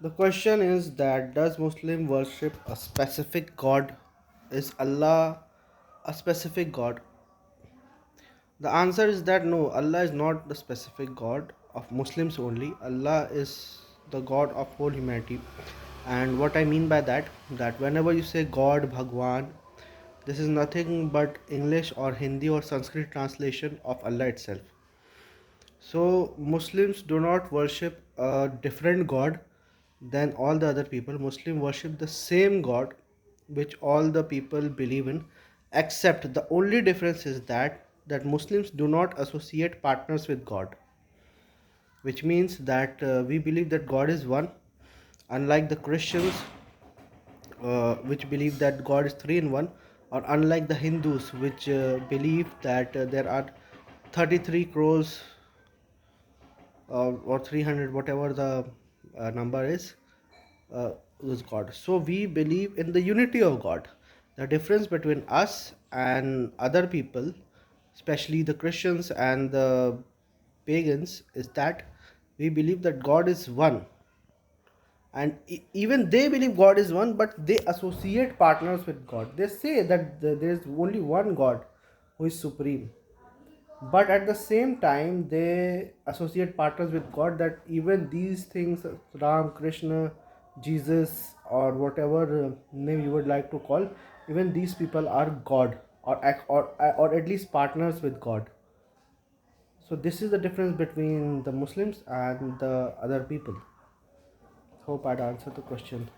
The question is that does Muslim worship a specific god? Is Allah a specific god? The answer is that no, Allah is not the specific god of Muslims only. Allah is the god of whole humanity. And what I mean by that whenever you say God, Bhagwan, this is nothing but English or Hindi or Sanskrit translation of Allah itself. So Muslims do not worship a different god than all the other people. Muslim worship the same god which all the people believe in, except the only difference is that Muslims do not associate partners with God, which means that we believe that God is one, unlike the Christians, which believe that God is three in one, or unlike the Hindus, which believe that there are 33 crores or 300, whatever the number uh, is God. So we believe in the unity of God. The difference between us and other people, especially the Christians and the pagans, is that we believe that God is one, and even they believe God is one, but they associate partners with God. They say that there is only one God who is supreme, but at the same time they associate partners with God, that even these things, Ram, Krishna, Jesus, or whatever name you would like to call, even these people are God, or at least partners with God. So this is the difference between the Muslims and the other people. Hope I'd answered the question.